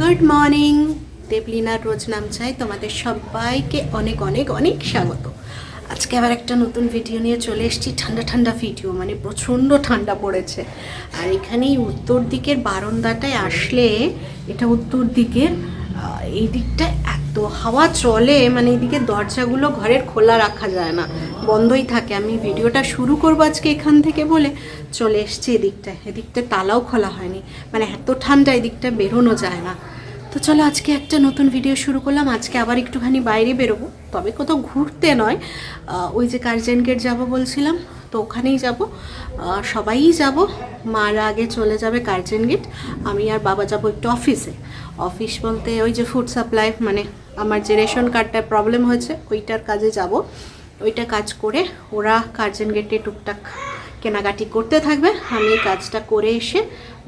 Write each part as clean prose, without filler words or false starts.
Good morning, দেবলিনার রোজ নাম চাই তোমাদের সবাইকে অনেক অনেক অনেক স্বাগত। আজকে আবার একটা নতুন ভিডিও নিয়ে চলে এসেছি। ঠান্ডা ঠান্ডা ভিডিও, মানে প্রচণ্ড ঠান্ডা পড়েছে। আর এখানেই উত্তর দিকের বারান্দাটায় আসলে, এটা উত্তর দিকের, এই দিকটা এত হাওয়া চলে, মানে এইদিকে দরজাগুলো ঘরের খোলা রাখা যায় না, বন্ধই থাকে। আমি ভিডিওটা শুরু করবো আজকে এখান থেকে বলে চলে এসছি এদিকটায়। এদিকটা তালাও খোলা হয়নি, মানে এত ঠান্ডা এদিকটা বেরোনো যায় না। তো চলো আজকে একটা নতুন ভিডিও শুরু করলাম। আজকে আবার একটুখানি বাইরে বেরোবো, তবে কোথাও ঘুরতে নয়, ওই যে কার্জন গেট যাবো বলছিলাম, তো ওখানেই যাব। সবাই যাব, মারা আগে চলে যাবে কার্জন গেট, আমি আর বাবা যাব একটু অফিসে। অফিস বলতে ওই যে ফুড সাপ্লাই, মানে আমার যে রেশন কার্ডটার প্রবলেম হয়েছে ওইটার কাজে যাব। ওইটা কাজ করে ওরা কার্জন গেটে টুকটাক কেনাকাটি করতে থাকবে, আমি এই কাজটা করে এসে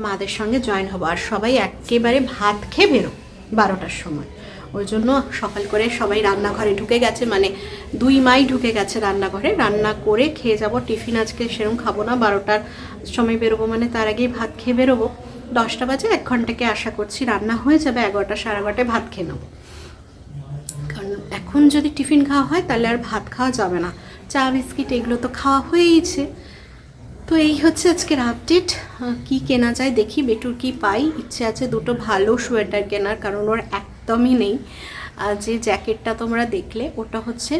মাদের সঙ্গে জয়েন হবো। আর সবাই একেবারে ভাত খেয়ে বেরো 12টার সময়। ওই জন্য সকাল করে সবাই রান্নাঘরে ঢুকে গেছে, মানে দুই মাই ঢুকে গেছে রান্নাঘরে। রান্না করে খেয়ে যাব। টিফিন আজকে সেরকম খাবো না, 12টার সময় বেরোবো, মানে তার আগেই ভাত খেয়ে বেরোবো। 10টা বাজে, 1 ঘন্টাকে আশা করছি রান্না হয়ে যাবে। 11টা সাড়ে 11টায় ভাত খেয়ে নেবো, কারণ এখন যদি টিফিন খাওয়া হয় তাহলে আর ভাত খাওয়া যাবে না। চা বিস্কিট এগুলো তো খাওয়া হয়েইছে। তো এই হচ্ছে আজকের আপডেট। কি কেনা যায় দেখি, বেটুর কি পাই। ইচ্ছে আছে দুটো ভালো সোয়েটার কেনার, কারণ ওর একদমই নেই। যে জ্যাকেটটা তোমরা দেখলে ওটা হচ্ছে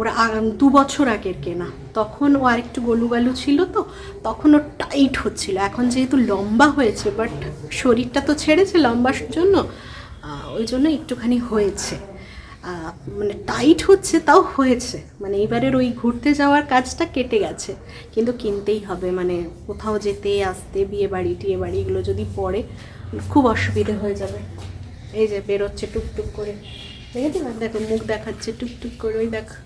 ওরা 2 বছর আগের কেনা, তখন ও আর একটু গলুগালু ছিল, তো তখন ও টাইট হচ্ছিল। এখন যেহেতু লম্বা হয়েছে, বাট শরীরটা তো ছেড়েছে লম্বার জন্য, ওই জন্য একটুখানি হয়েছে, মানে টাইট হচ্ছে, তাও হয়েছে। মানে এবারের ওই ঘুরতে যাওয়ার কাজটা কেটে গেছে, কিন্তু কিনতেই হবে। মানে কোথাও যেতে আসতে, বিয়ে বাড়ি টিয়ে বাড়ি এগুলো যদি পড়ে খুব অসুবিধে হয়ে যাবে। এই যে বেরোচ্ছে টুকটুক করে, দেখেছি না, দেখো মুখ দেখাচ্ছে টুকটুক করে, ওই দেখো।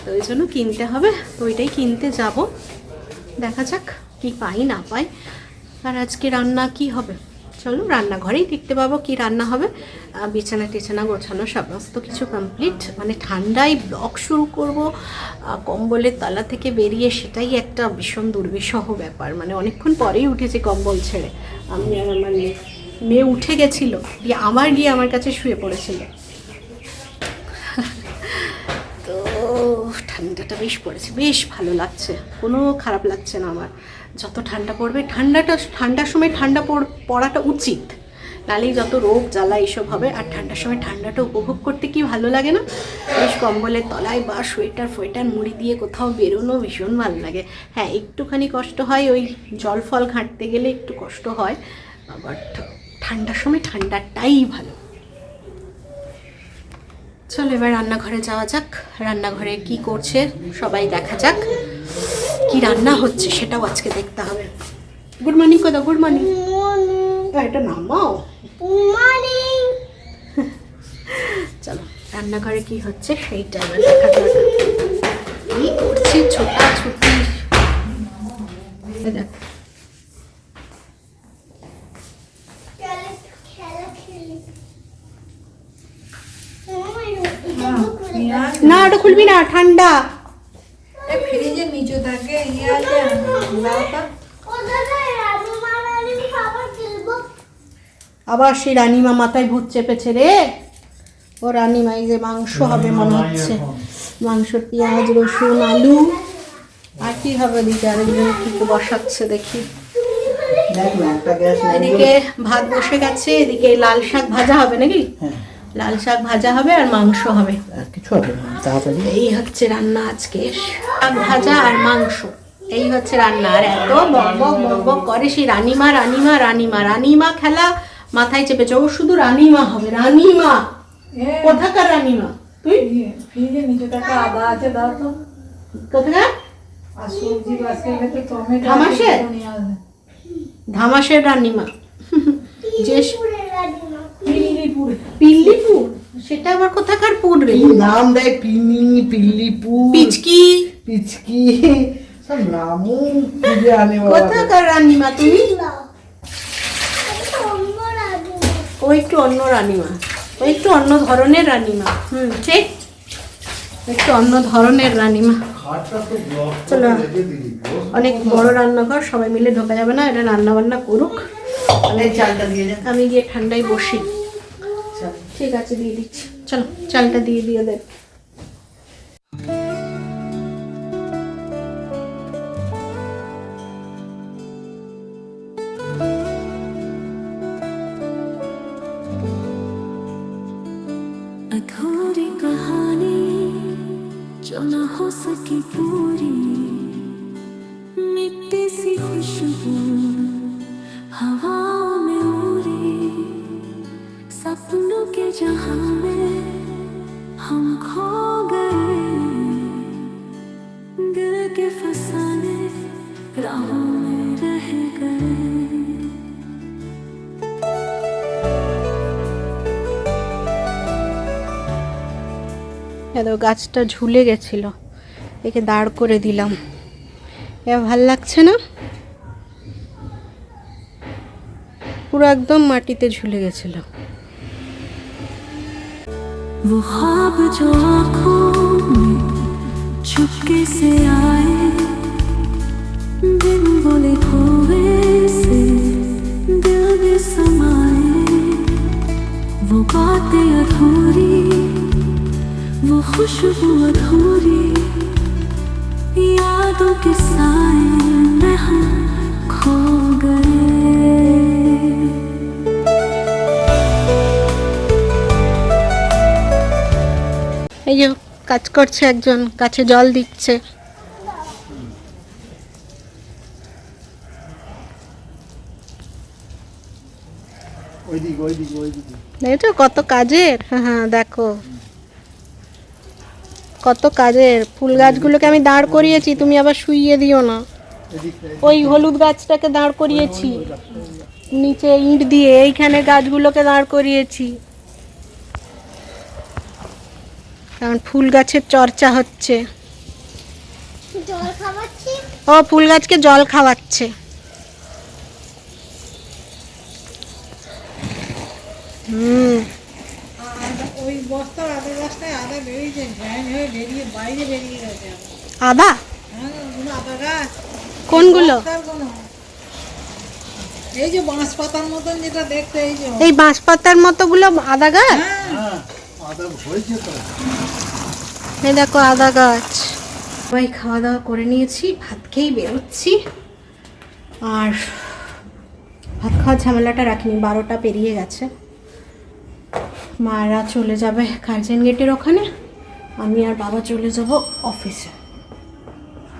তো ওই জন্য কিনতে হবে, তো ওইটাই কিনতে যাব। দেখা যাক কি পাই না পাই। আর আজকে রান্না কি হবে চলো রান্নাঘরেই দেখতে পাবো কি রান্না হবে। বিছানা টিছানা গোছানো সমস্ত কিছু কমপ্লিট। মানে ঠান্ডায় ব্লগ শুরু করব কম্বলের তলা থেকে বেরিয়ে, সেটাই একটা ভীষণ দুর্বিষহ ব্যাপার। মানে অনেকক্ষণ পরেই উঠেছি কম্বল ছেড়ে। আমি আর আমার মেয়ে উঠে গেছিলো, দিয়ে আবার গিয়ে আমার কাছে শুয়ে পড়েছিল। তো ঠান্ডাটা বেশ পড়েছে, বেশ ভালো লাগছে, কোনো খারাপ লাগছে না আমার। যত ঠান্ডা পড়বে, ঠান্ডার সময় ঠান্ডা পড়াটা উচিত, নাহলেই যত রোগ জ্বালা এইসব হবে। আর ঠান্ডার সময় ঠান্ডাটা উপভোগ করতে কি ভালো লাগে না? বেশ কম্বলের তলায় বা সোয়েটার মুড়ি দিয়ে কোথাও বেরোনো ভীষণ ভালো লাগে। হ্যাঁ, একটুখানি কষ্ট হয়, ওই জল ফল ঘাঁটতে গেলে একটু কষ্ট হয়, বাট ঠান্ডার সময় ঠান্ডাটাই ভালো। চলো এবার রান্নাঘরে যাওয়া যাক। রান্নাঘরে কি করছে সবাই দেখা যাক, কি রান্না হচ্ছে সেটাও আজকে দেখতে হবে। গুড মর্নিং কোথাও, গুড মর্নিং, এটা নামাও। চলো রান্নাঘরে কি হচ্ছে সেইটা এবার দেখা যাক। কি করছে ছোটাছুটি, দেখ। না ওটা খুলবি না, ঠান্ডা। ফ্রিজের নিচে থাকে, আবার সেই রানীমা মাথায় ভূত চেপেছে রে। ও রানীমা, এই যে মাংস হবে মনে হচ্ছে, মাংস, পেঁয়াজ রসুন আলু, আর কি হবে দিকে আরেকজন একটু বসাচ্ছে দেখি। এদিকে ভাত বসে গেছে, এদিকে লাল শাক ভাজা হবে নাকি? লাল শাক ভাজা হবে আর মাংস হবে, কিছু হবে না তাড়াতাড়ি। এই হচ্ছে রান্না আজকে, শাক ভাজা আর মাংস, এই হচ্ছে রান্না। আর এত বকবক বকবক করে সেই রানীমা রানীমা রানীমা রানীমা খেলা মাথায় চেপেছে। ও শুধু রানীমা হবে, রানীমা। কোথাকার রানীমা তুই? ফ্রিজের নিচে থাকে, আদা আছে, দাও তো। কোথাকার? আর সবজি বাসকে তো টমেটো ধামাসের? ধামাসের রানীমা, যে পিল্লিপুর, সেটা আবার কোথাকার পুর রে? নাম দেয় পিনি, পিল্লিপুর, পিচকি, পিচকি, সব নামও খুঁজে আনে। কোথাকার রানীমা তুমি? ও একটু অন্য রানীমা, ও একটু অন্য ধরনের রানীমা। ঠিক, একটু অন্য ধরনের রানীমা। চলো, অনেক বড় রান্নাঘর, সবাই মিলে ঢোকা যাবে না, এটা রান্না বান্না করুক, এই চালটা দিয়ে যা। আমি গিয়ে ঠান্ডায় বসি। চল। ঠিক আছে, দিয়ে দিচ্ছি। চলো চালটা দিয়ে দিয়ে দেব। अधूरी कहानी जो न हो सकी पूरी, मिट्टी सी खुशबू हवाओं में उड़ी, सपनों के जहां में हम खो गए, दिल के फसाने राहों में रह गए। গাছটা ঝুলে গেছিল, একে দাঁড় করে দিলাম। এবার ভাল লাগছে না, পুরো একদম মাটিতে ঝুলে গেছিল। वो ख्वाब जो आँखों में चुपके से आए, बिन बोले हुए से दिल में समाए, वो बातें अधूरी, वो खुशबू अधूरी, यादों के साए में हम खो गए। এই যে কাজ করছে একজন, গাছে জল দিচ্ছে। দেখো কত কাজের। হ্যাঁ দেখো কত কাজের। ফুল গাছগুলোকে আমি দাঁড় করিয়েছি, তুমি আবার শুইয়ে দিও না। ওই হলুদ গাছটাকে দাঁড় করিয়েছি নিচে ইট দিয়ে, এইখানে গাছগুলোকে দাঁড় করিয়েছি, কারণ ফুল গাছের চর্চা হচ্ছে। ও ফুল গাছকে জল খাওয়াচ্ছে। ওই বস্তার আদা গাছটায় আদা বেরিয়েছে, ভ্যান হয়ে বেরিয়ে বাইরে বেরিয়ে গেছে। আদা? হ্যাঁ, ওগুলো আদা গাছ। কোনগুলো? বস্তার কোনো। এই যে বাঁশ পাতার মতন যেটা দেখতে, এই যে এই বাঁশ পাতার মতো গুলো আদা গাছ? হ্যাঁ, এই দেখো আদা গাছ। সবাই খাওয়া দাওয়া করে নিয়েছি, ভাত খেয়েই বেরোচ্ছি। আর ভাত খাওয়ার ঝামেলাটা রাখিনি, 12টা পেরিয়ে গেছে। মারা চলে যাবে কার্জন গেটের ওখানে, আমি আর বাবা চলে যাব অফিসে।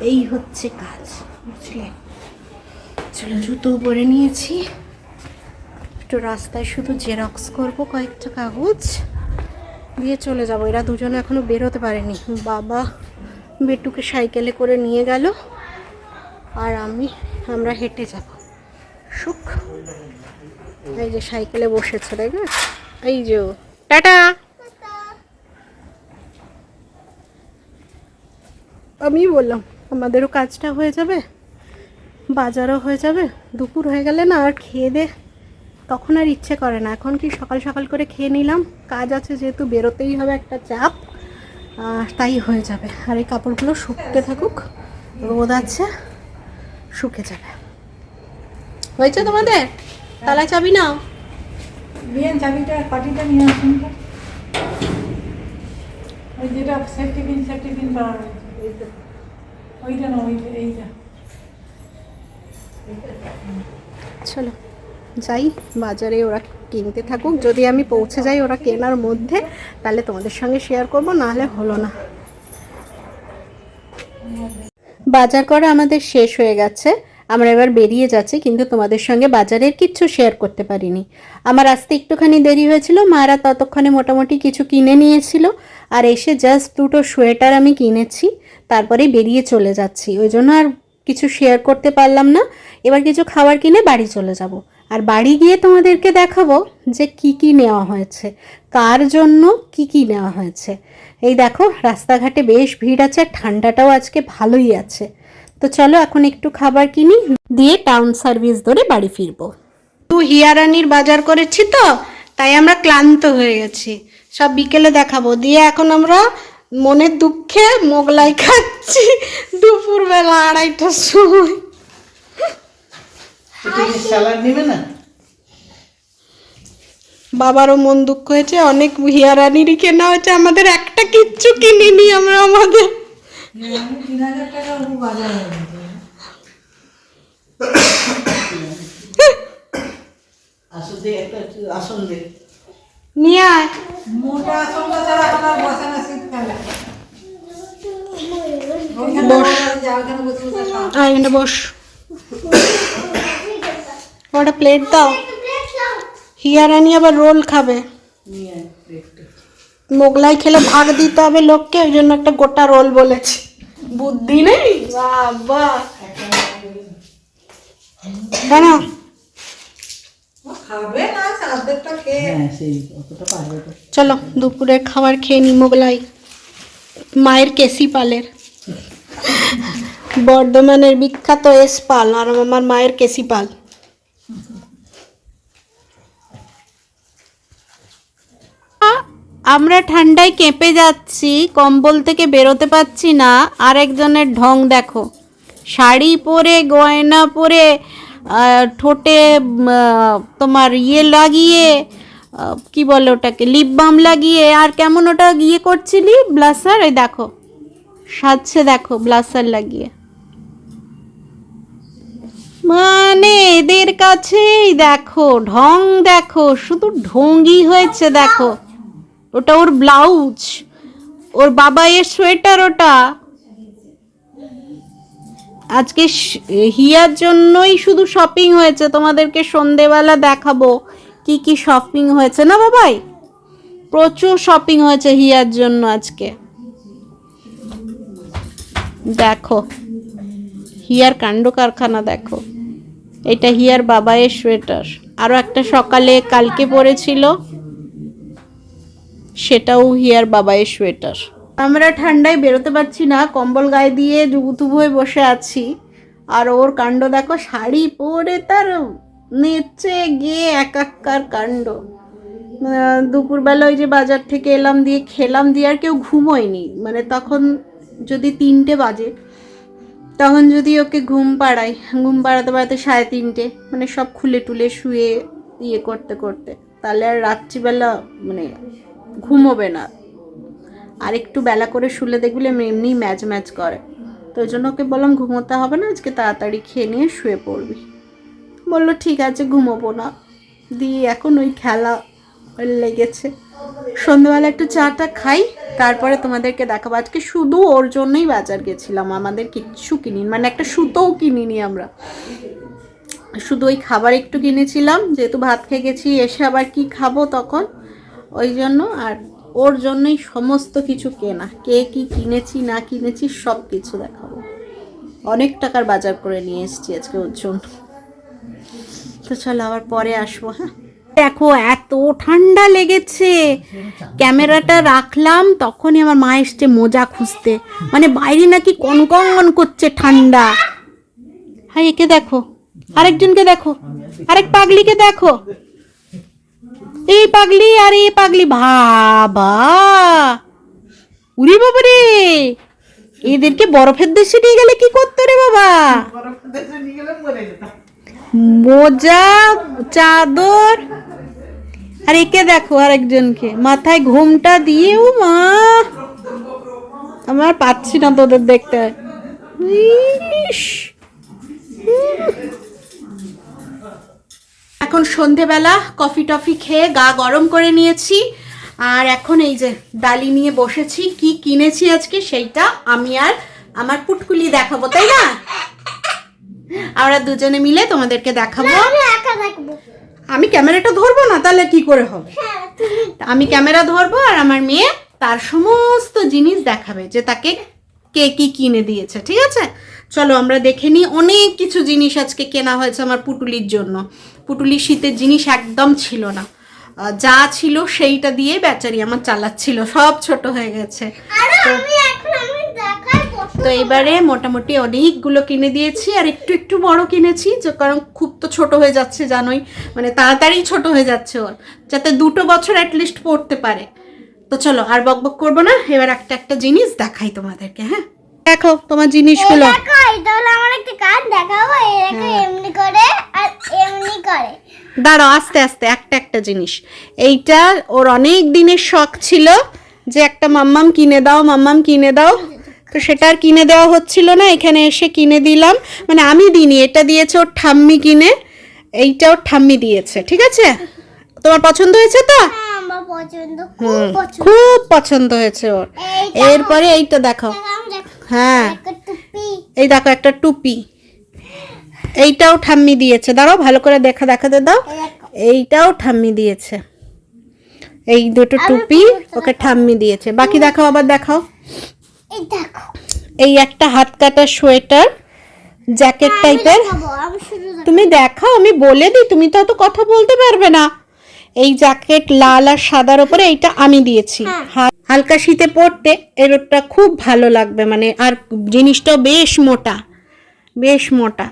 এই হচ্ছে কাজ, বুঝলে। চলো জুতো পরে নিয়েছি, একটু রাস্তায় শুধু জেরক্স করবো কয়েকটা কাগজ, দিয়ে চলে যাব। এরা দুজনে এখনো বেরোতে পারেনি। বাবা বেটুকে সাইকেলে করে নিয়ে গেল, আর আমরা হেঁটে যাব। সুখ এই যে সাইকেলে বসেছে, দেখ না, এই যে টাটা। আমি বললাম আমাদেরও কাজটা হয়ে যাবে, বাজারও হয়ে যাবে। দুপুর হয়ে গেলে না আর খেয়ে দে তখন আর ইচ্ছে করে না। এখন কি সকাল সকাল করে খেয়ে নিলাম, কাজ আছে যেহেতু, বেরোতেই হবে, একটা চাপ, তাই হয়ে যাবে। আর এই কাপড়গুলো শুকতে থাকুক, রোদ আছে, শুকে যাবে। হয়েছে তোমাদের? তালা চাবি নাও। বিয়ের চাবিটা পাটিটা নিয়ে আসুন তো। ওই যেটা সেফটি পিন পাওয়া গেছে, ওইটা না, এইটা। চলো যাই বাজারে, ওরা কিনতে থাকুক। যদি আমি পৌঁছে যাই ওরা কেনার মধ্যে, তাহলে তোমাদের সঙ্গে শেয়ার করবো, নাহলে হলো না। বাজার করা আমাদের শেষ হয়ে গেছে, আমরা এবার বেরিয়ে যাচ্ছি, কিন্তু তোমাদের সঙ্গে বাজারের কিচ্ছু শেয়ার করতে পারিনি। আমার আসতে একটুখানি দেরি হয়েছিল, মারা ততক্ষণে মোটামুটি কিছু কিনে নিয়েছিল, আর এসে জাস্ট দুটো সোয়েটার আমি কিনেছি, তারপরে বেরিয়ে চলে যাচ্ছি। ওই জন্য আর কিছু শেয়ার করতে পারলাম না। এবার কিছু খাবার কিনে বাড়ি চলে যাব, আর বাড়ি গিয়ে তোমাদেরকে দেখাবো যে কি কি নেওয়া হয়েছে, কার জন্য কি কি নেওয়া হয়েছে। এই দেখো রাস্তাঘাটে বেশ ভিড় আছে, ঠান্ডাটাও আজকে ভালোই আছে। তো চলো এখন একটু খাবার কিনি, দিয়ে টাউন সার্ভিস ধরে বাড়ি ফিরবো। হিয়ারানির বাজার করেছি তো, তাই আমরা ক্লান্ত হয়ে গেছি। সব বিকেলে দেখাবো। দিয়ে এখন আমরা মনের দুঃখে মোগলাই খাচ্ছি দুপুরবেলা 2:30টার সময়। স্যালাড নিবে না? বাবারও মন দুঃখ হয়েছে, অনেক হিয়ারানিরই কেনা হয়েছে, আমাদের একটা কিচ্ছু কিনিনি আমরা আমাদের। আমি 3000 টাকা ওর বাজার হয়ে গেছে। আসল দে একটা আসল দে। নিয়ে আয়। মোটা আসনটা ছাড়া এখন আর বসে না শীতকালে। ওইখানে বস। যা ওখানে বসে বসে খাও। এখানে বস। ওটা প্লেট দাও। হিয়ারানি আবার রোল খাবে। নিয়ে আয় প্লেটটা। মোগলাই খেলে ভাগ দিতে হবে লোককে, ওই জন্য একটা গোটা রোল বলেছে। বুদ্ধি নেই বাবা। কেন খাবে না সাদেরটা খেয়ে। হ্যাঁ সেই অতটা পারবে তো। চলো দুপুরের খাবার খেয়ে নি। মোগলাই মায়ের কেসি পালের, বর্ধমানের বিখ্যাত এস পাল, আর আমার মায়ের কেসি পাল। আমরা ঠান্ডায় কেঁপে যাচ্ছি, কম্বল থেকে বেরোতে পারছি না। আরেকজনের ঢং দেখো, শাড়ি পরে, গয়না পরে, ঠোঁটে তোমার ইয়ে লাগিয়ে, কি বলে ওটাকে, লিপ বাম লাগিয়ে, আর কেমন ওটা ইয়ে করছিলি ব্লাসার, এই দেখো সাজছে দেখো ব্লাসার লাগিয়ে। মানে এদের কাছেই দেখো ঢং, দেখো শুধু ঢঙ্গি হয়েছে। দেখো ওটা ওর ব্লাউজ, ওর বাবাইয়ের সোয়েটার ওটা। আজকে হিয়ার জন্যই শুধু শপিং হয়েছে, তোমাদেরকে সন্ধেবেলা দেখাবো কি কি শপিং হয়েছে না বাবাই। প্রচুর শপিং হয়েছে হিয়ার জন্য আজকে। দেখো হিয়ার কাণ্ড কারখানা দেখো। এটা হিয়ার বাবাইয়ের সোয়েটার, আরও একটা সকালে কালকে পরেছিল, সেটাও হিয়ার বাবাইয়ের সোয়েটার। আমরা ঠান্ডায় বেরোতে পারছি না, কম্বল গায়ে দিয়ে জুবুথুবু হয়ে বসে আছি। আর ওর কাণ্ড দেখো, শাড়ি পরে তার নেচে গিয়ে একাকার কাণ্ড। দুপুরবেলা ওই যে বাজার থেকে এলাম, দিয়ে খেলাম, দিয়ে আর কেউ ঘুমোয়নি। মানে তখন যদি 3টে বাজে, তখন যদি ওকে ঘুম পাড়াই, ঘুম পাড়াতে পাড়াতে 3:30, মানে সব খুলে টুলে শুয়ে ইয়ে করতে করতে, তাহলে আর রাত্রিবেলা মানে ঘুমোবে না। আর একটু বেলা করে শুলে দেখলে এমনি ম্যাচ ম্যাচ করে। তো ওই জন্য ওকে বললাম ঘুমোতে হবে না, আজকে তাড়াতাড়ি খেয়ে নিয়ে শুয়ে পড়বি। বললো ঠিক আছে ঘুমোবো না। দিয়ে এখন ওই খেলা লেগেছে। সন্ধ্যাবেলা একটু চাটা খাই, তারপরে তোমাদেরকে দেখাবো। আজকে শুধু ওর জন্যই বাজার গেছিলাম, আমাদের কিচ্ছু কিনিনি, মানে একটা সুতোও কিনিনি আমরা। শুধু ওই খাবার একটু কিনেছিলাম, যেহেতু ভাত খেয়ে গেছি, এসে আবার কি খাবো তখন, ওই জন্য। আর ওর জন্যই সমস্ত কিছু কেনা, কে কি কিনেছি না কিনেছি সব কিছু দেখাবো। অনেক টাকার বাজার করে নিয়ে এসেছি আজকে ওর জন্য। তো চলো আবার পরে আসবো। হ্যাঁ দেখো এত ঠান্ডা লেগেছে, ক্যামেরাটা রাখলাম তখনই আমার মা এসছে মোজা খুঁজতে। মানে বাইরে নাকি কনকন করছে ঠান্ডা। হ্যাঁ একে দেখো, আরেকজনকে দেখো, আরেক পাগলিকে দেখো, এই পাগলি আর এই পাগলি, বাবা উরি বাবা রে, এদেরকে বরফের দেশে নিয়ে গেলে কি করতো রে বাবা। মোজা, চাদর, আর একে দেখো আরেকজনকে মাথায় ঘোমটা দিয়ে। ও মা, আমার পাচ্ছি না তোদের দেখতে। ইস, এখন সন্ধেবেলা কফি টফি খেয়ে গা গরম করে নিয়েছি। আর এখন এই যে ডালি নিয়ে বসেছি। কি কিনেছি আজকে সেইটা আমি আর আমার পুটকুলি দেখাবো, তাই না? আমরা দুজনে মিলে তোমাদেরকে দেখাবো। আমি ক্যামেরাটা ধরবো না, তাহলে কি করে হবে? আমি ক্যামেরা ধরবো আর আমার মেয়ে তার সমস্ত জিনিস দেখাবে, যে তাকে কে কি কিনে দিয়েছে। ঠিক আছে, চলো আমরা দেখে নিই। অনেক কিছু জিনিস আজকে কেনা হয়েছে আমার পুটুলির জন্য। পুটুলির শীতের জিনিস একদম ছিল না, যা ছিল সেইটা দিয়ে বেচারি আমার চালাচ্ছিল, সব ছোট হয়ে গেছে। তো এবারে মোটামুটি অনেকগুলো কিনে দিয়েছি, আর একটু একটু বড় কিনেছি, কারণ খুব তো ছোট হয়ে যাচ্ছে জানোই, মানে তাড়াতাড়ি ছোট হয়ে যাচ্ছে ওর, যাতে 2 বছর অ্যাটলিস্ট পড়তে পারে। তো চলো আর বকবক করবো না, এবার একটা একটা জিনিস দেখাই তোমাদেরকে। হ্যাঁ দেখো তোমার জিনিসগুলো। দেখো এটা হলো আমার একটা কার্ড, দেখাবো এরকম এমনি করে আর এমনি করে। দাঁড়াও আস্তে আস্তে, একটা একটা জিনিস। এইটা ওর অনেক দিনের শখ ছিল যে একটা মাম্মাম কিনে দাও, মাম্মাম কিনে দাও, তো সেটা আর কিনে দেওয়া হচ্ছিল না, এখানে এসে কিনে দিলাম। মানে আমি দিইনি, এটা দিয়েছে ওর ঠাম্মি কিনে, এইটা ওর ঠাম্মি দিয়েছে। ঠিক আছে, তোমার পছন্দ হয়েছে তো? হ্যাঁ আমার পছন্দ, খুব পছন্দ। খুব পছন্দ হয়েছে ওর। এরপরে এইটা দেখো, হ্যাঁ একটা টুপি, এই দেখো একটা টুপি, এইটাও ঠাম্মি দিয়েছে। দাঁড়াও ভালো করে দেখাতে দাও। এইটাও ঠাম্মি দিয়েছে, এই দুটো টুপি ওকে ঠাম্মি দিয়েছে। বাকি দেখাও, আবার দেখাও। এই দেখো এই একটা হাত কাটা সোয়েটার, জ্যাকেট টাইপের। আমি শুরু তুমি দেখাও, আমি বলে দিই, তুমি তো অত কথা বলতে পারবে না। এই জ্যাকেট লাল আর সাদার উপরে, এইটা আমি দিয়েছি। হালকা শীতে পরতে এরটা খুব ভালো লাগবে, মানে আর জিনিসটাও বেশ মোটা, বেশ মোটা।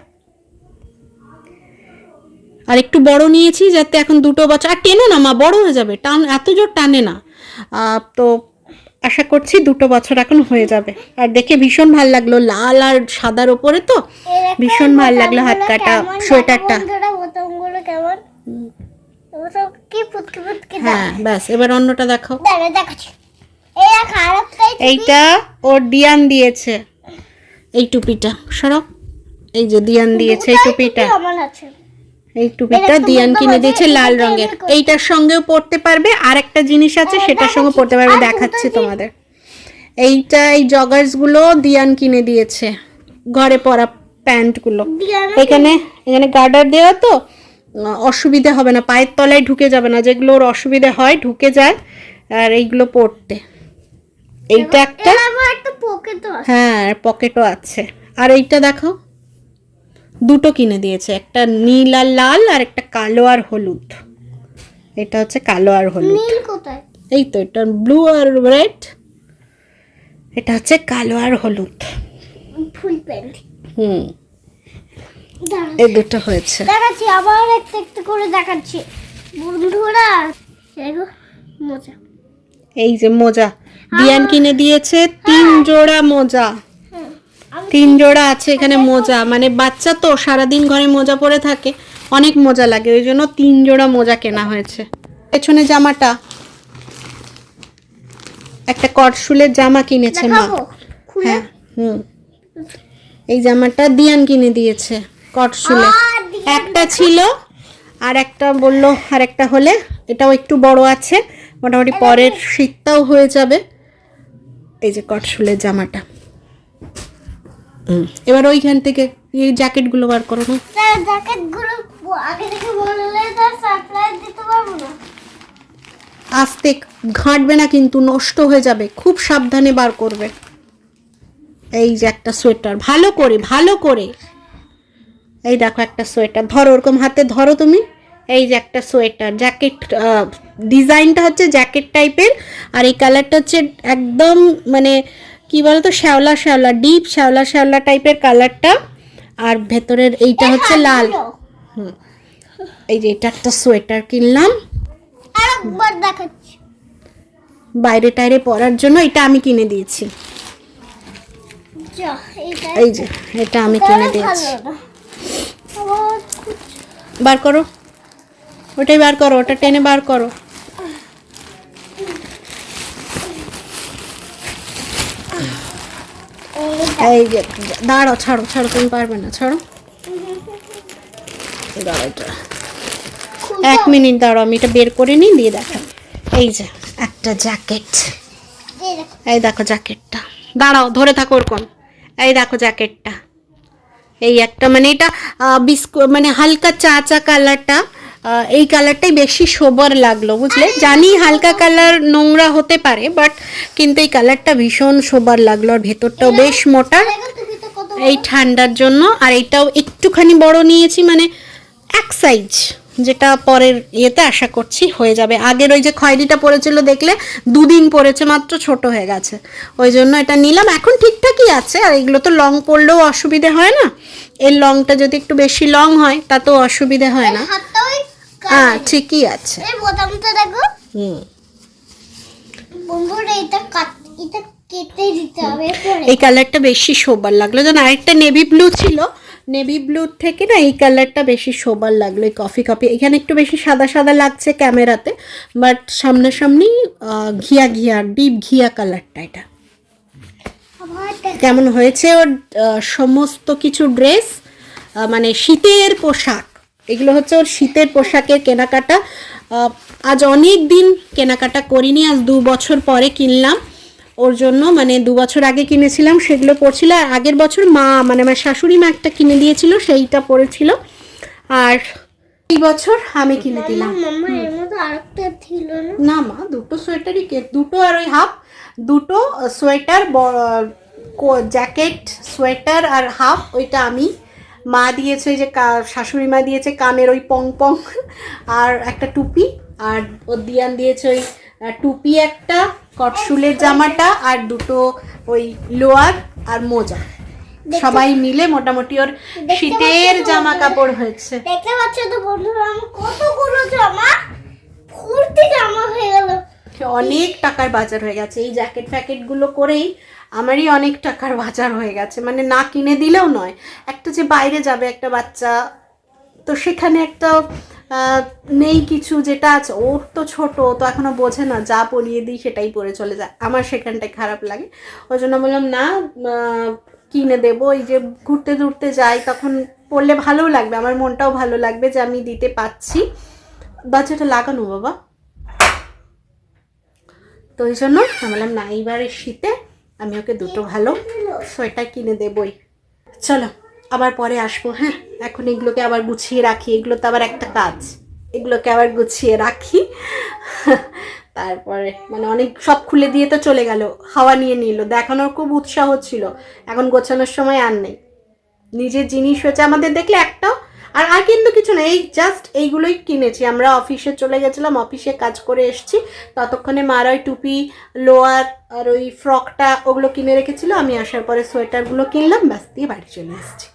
আর একটু বড় নিয়েছি যাতে এখন 2 বছর, আর টেনে না মা, বড় হয়ে যাবে, টান এত জোর টানে না। তো আশা করছি 2 বছর এখন হয়ে যাবে। আর দেখে ভীষণ ভালো লাগলো, লাল আর সাদার উপরে তো ভীষণ ভালো লাগলো হাত কাটা সোয়েটারটা। বোতামগুলো কেমন, বোতাম কি পুতকি পুতকি। হ্যাঁ ব্যাস, এবার অন্যটা দেখাও। দেখাচ্ছি, এই খারাপ তাই। এইটা ওর দিয়ান দিয়েছে, এই টুপিটা সরাও, এই যে দিয়ান দিয়েছে এই টুপিটা, আমার আছে। এই টুপিটা দিয়ান কিনে দিয়েছে লাল রঙের। এইটার সঙ্গেও পরতে পারবে, আর একটা জিনিস আছে সেটার সঙ্গে পরতে পারবে, দেখাচ্ছি তোমাদের। এইটা এই জগার্স গুলো দিয়ান কিনে দিয়েছে, ঘরে পরা প্যান্ট গুলো। এখানে গার্ডার দেওয়া তো অসুবিধা হবে না, পায়ের তলায় ঢুকে যাবে না, যেগুলো ওর অসুবিধা হয় ঢুকে যায়, আর এইগুলো পরতে। এইটা একটা, একটা পকেটও আছে। হ্যাঁ পকেটও আছে। আর এইটা দেখো, দুটো কিনে দিয়েছে, একটা নীল আর লাল, আর একটা কালো আর হলুদ। এটা হচ্ছে কালো আর হলুদ। নীল কোথায়? এই তো এটা ব্লু আর রেড, এটা হচ্ছে কালো আর হলুদ। Full pant. এই দুটো হয়েছে। দেখাচ্ছি আবার একটা একটা করে দেখাচ্ছি বন্ধুরা। দেখো মোজা, এই যে মোজা দিয়ান কিনে দিয়েছে, 3 জোড়া মোজা, 3 জোড়া আছে এখানে মোজা। মানে বাচ্চা তো সারাদিন ঘরে মোজা পরে থাকে, অনেক মোজা লাগে, ওই জন্য 3 জোড়া মোজা কেনা হয়েছে। পেছনে জামাটা, একটা কটশুলের জামা কিনেছে মা। দেখাবো খুলে। হ্যাঁ এই জামাটা দিয়ান কিনে দিয়েছে কটশুলে। একটা ছিল আর একটা বললো আর একটা হলে, এটাও একটু বড় আছে, মোটামুটি পরের শীতটাও হয়ে যাবে। এই যে কটশুলের জামাটা। এবার ওইখান থেকে এই জ্যাকেটগুলো বার করো না। জ্যাকেটগুলো আগে থেকে বললে তার সাপ্লাই দিতে পারবো না। আস্তে ঘাঁটবে না কিন্তু, নষ্ট হয়ে যাবে, খুব সাবধানে বার করবে। এই যে একটা সোয়েটার, ভালো করে ভালো করে, এই দেখো একটা সোয়েটার, ধরো ওরকম হাতে ধরো তুমি। এই যে একটা সোয়েটার, জ্যাকেট, ডিজাইনটা হচ্ছে জ্যাকেট টাইপের, আর এই কালারটা হচ্ছে একদম মানে কি বলতো শ্যাওলা শ্যাওলা, ডিপ শ্যাওলা শ্যাওলা টাইপের কালারটা, আর ভেতরের এইটা হচ্ছে লাল। এই যে এটা একটা সোয়েটার কিনলাম, আরেকবার দেখাচ্ছি বাইরে টাইরে পরার জন্য, এটা আমি কিনে দিয়েছি। যা এইটা এই যে এটা আমি কিনে দিয়েছি। ভালো না আবার বার করো, ওটাই বার করো, ওটা টেনে বার করো। এই যে দাঁড়াও, ছাড়ো ছাড়ো, তুমি পারবে না, ছাড়ো। দাঁড়াও, এটা 1 মিনিট দাঁড়াও, আমি এটা বের করে নিই, দিয়ে দেখা। এই যে একটা জ্যাকেট, এই দেখো। এই দেখো জ্যাকেটটা, দাঁড়াও ধরে থাকো ওরকম। এই দেখো জ্যাকেটটা, এই একটা মানে এটা বিস্কুট মানে হালকা চা চা কালারটা, এই কালারটাই বেশি সোবার লাগলো বুঝলে। জানি হালকা কালার নোংরা হতে পারে, বাট কিন্তু এই কালারটা ভীষণ সোবার লাগলো, আর ভেতরটাও বেশ মোটা, দেখো তুমি তো কত এই ঠান্ডার জন্য। আর এইটাও একটুখানি বড় নিয়েছি, মানে 1 সাইজ, যেটা পরের ইয়েতে আশা করছি হয়ে যাবে। আগের ওই যে খয়েরিটা পড়েছিল দেখলে, 2 দিন পরেছে মাত্র, ছোট হয়ে গেছে, ওই জন্য এটা নিলাম। এখন ঠিকঠাকই আছে, আর এগুলো তো লং পড়লেও অসুবিধে হয় না, এর লংটা যদি একটু বেশি লং হয় তাতেও অসুবিধে হয় না। হাতটাও হ্যাঁ ঠিকই আছে। এই বোতামটা দেখো। বন্ধুরা এটা কেটে দিতে হবে পরে। এই কালারটা বেশি সোবার লাগলো, যেন আরেকটা নেভি ব্লু ছিল, নেভি ব্লু থেকে না এই কালারটা বেশি সোবার লাগলো। এই কফি এখানে একটু বেশি সাদা সাদা লাগছে ক্যামেরাতে, বাট সামনাসামনি ঘিয়া ঘিয়া ডিপ ঘিয়া কালারটা। এটা আবার দেখ- কেমন হয়েছে ওর সমস্ত কিছু ড্রেস, মানে শীতের পোশাক, এগুলো হচ্ছে ওর শীতের পোশাকের কেনাকাটা। আজ অনেক দিন কেনাকাটা করিনি, আজ 2 বছর পরে কিনলাম ওর জন্য, মানে 2 বছর আগে কিনেছিলাম সেগুলো পরছিল, আর আগের বছর মা মানে আমার শাশুড়ি মা একটা কিনে দিয়েছিল সেইটা পরেছিল, আর এই বছর আমি কিনে দিলাম। মামা এর মধ্যে আরেকটা ছিল না? না মা, দুটো সোয়েটারই দুটো আর ওই হাফ, দুটো সোয়েটার, জ্যাকেট সোয়েটার আর হাফ, ওইটা আমি, মা দিয়েছে ওই যে শাশুড়ি মা দিয়েছে কানের ওই পং পং, আর একটা টুপি, আর ওর দিয়ান দিয়েছে ওই টুপি একটা, কটশুলের জামাটা, আর দুটো ওই লোয়ার আর মোজা। সবাই মিলে মোটামুটি ওর শীতের জামা কাপড় হয়েছে। দেখতে পাচ্ছ তো বন্ধুরা, আমার কতগুলো জামা ফুর্তি জামা হয়ে গেল। অনেক টাকার বাজার হয়ে গেছে এই জ্যাকেট ফ্যাকেটগুলো করেই, আমারই অনেক টাকার বাজার হয়ে গেছে, মানে না কিনে দিলেও নয়। একটা যে বাইরে যাবে একটা বাচ্চা, তো সেখানে একটা নেই কিছু, যেটা আছে ওর তো ছোট, তো এখনো বোঝে না, যা পরিয়ে দিই সেটাই পরে চলে যায়, আমার সেখানটায় খারাপ লাগে। ওই জন্য বললাম না, কিনে দেবো। এই যে ঘুরতে ঘুরতে যাই তখন পরলে ভালোও লাগবে, আমার মনটাও ভালো লাগবে যে আমি দিতে পাচ্ছি। দরজাটা লাগানো বাবা, তো ওই জন্য আমি বললাম না, এইবারের শীতে আমি ওকে দুটো ভালো সোয়েটার কিনে দেবই। চলো আবার পরে আসবো, হ্যাঁ এখন এগুলোকে আবার গুছিয়ে রাখি, এগুলো তো আবার একটা কাজ, এগুলোকে আবার গুছিয়ে রাখি। তারপরে মানে অনেক সব খুলে দিয়ে তো চলে গেল, হাওয়া নিয়ে নিল, দেখানোর খুব উৎসাহ ছিল, এখন গোছানোর সময় আর নেই। নিজের জিনিস হয়েছে আমাদের দেখলে একটাও, আর কিন্তু কিছু না, এই জাস্ট এইগুলোই কিনেছি। আমরা অফিসে চলে গেছিলাম, অফিসে কাজ করে এসেছি, ততক্ষণে মার ওই টুপি, লোয়ার আর ওই ফ্রকটা ওগুলো কিনে রেখেছিল, আমি আসার পরে সোয়েটারগুলো কিনলাম, ব্যাস দিয়ে বাড়ি চলে এসেছি।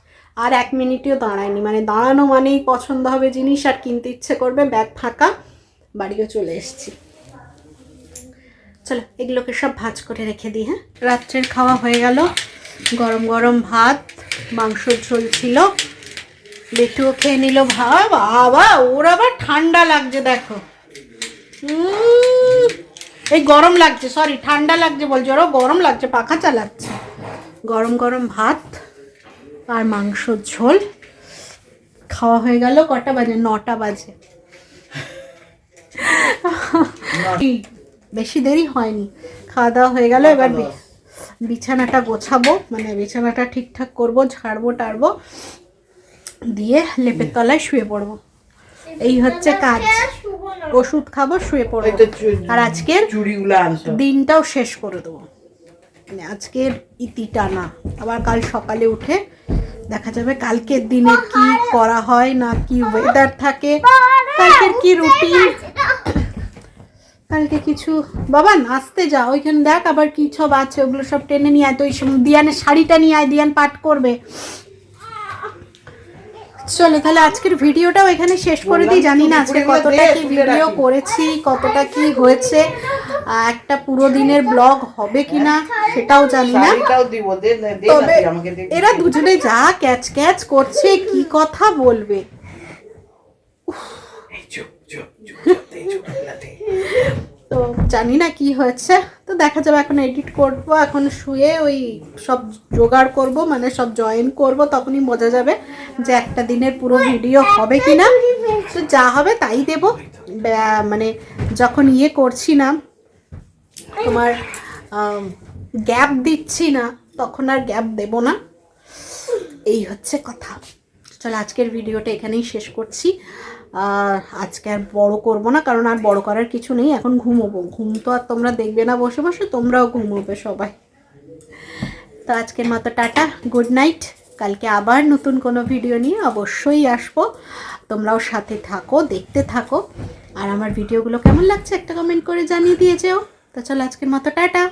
আর 1 মিনিটও দাঁড়ায়নি, মানে দাঁড়ানো মানেই পছন্দ হবে জিনিস আর কিনতে ইচ্ছে করবে, ব্যাগ ফাঁকা, বাড়িও চলে এসেছি। চলো এগুলোকে সব ভাজ করে রেখে দিই। হ্যাঁ, রাত্রের খাওয়া হয়ে গেল, গরম গরম ভাত, মাংসর ঝোল ছিল, বেটুও খেয়ে নিল ভাত। বাবা ওর আবার ঠান্ডা লাগছে দেখো, এই গরম লাগছে, সরি ঠান্ডা লাগছে বলছে, ওরও গরম লাগছে, পাখা চালাচ্ছে। গরম গরম ভাত আর মাংসর ঝোল খাওয়া হয়ে গেল। কটা বাজে? 9টা বাজে। বেশি দেরি হয়নি, খাওয়া দাওয়া হয়ে গেল। এবার বিছানাটা গোছাবো, মানে বিছানাটা ঠিকঠাক করবো, ঝাড়বো টাড়বো, দিয়ে লেপের তলায় শুয়ে পড়বো। এই হচ্ছে কাজ, ওষুধ খাবো, শুয়ে পড়বো, আর আজকের দিনটাও শেষ করে দেবো, মানে আজকের ইতিটা না। আবার কাল সকালে উঠে দেখা যাবে কালকের দিনের কি করা হয় না, কি ওয়েদার থাকে, কালকের কি রুটিন, কালকে কিছু। বাবা নাচতে যা, ওইখানে দেখ আবার কি সব আছে, ওগুলো সব টেনে নিয়ে আয়। তো ওই দিয়ানের শাড়িটা নিয়ে আয়, দিয়ান পাঠ করবে। চলো তাহলে আজকের ভিডিওটাও এখানে শেষ করে দিই। জানি না আজকে কতটা কি ভিডিও করেছি, কতটা কি হয়েছে, একটা পুরো দিনের ব্লগ হবে কিনা সেটাও জানি না। তবে এরা দুজনে যা ক্যাচ ক্যাচ করছে, কি কথা বলবে, তো জানি না কি হয়েছে, তো দেখা যাবে। এখন এডিট করব, এখন শুয়ে ওই সব জোগাড় করব, মানে সব জয়েন করব, তখনই বোঝা যাবে যে একটা দিনের পুরো ভিডিও হবে কিনা। তো যা হবে তাই দেব, মানে যখন ইয়ে করছি না, তোমার গ্যাপ দিচ্ছি না, তখন আর গ্যাপ দেব না, এই হচ্ছে কথা। চলো আজকের ভিডিওটা এখানেই শেষ করছি। আজকে আর বড় করব না, কারণ আর বড় করার কিছু নেই, এখন ঘুমোবো। ঘুম তো আর তোমরা দেখবে না বসে বসে, তোমরাও ঘুমোবে সবাই। তো আজকের মতো টাটা, গুড নাইট। কালকে আবার নতুন কোনো ভিডিও নিয়ে অবশ্যই আসবো, তোমরাও সাথে থাকো, দেখতে থাকো, আর আমার ভিডিওগুলো কেমন লাগছে একটা কমেন্ট করে জানিয়ে দিয়ে যেও। তো চলো আজকের মতো টাটা।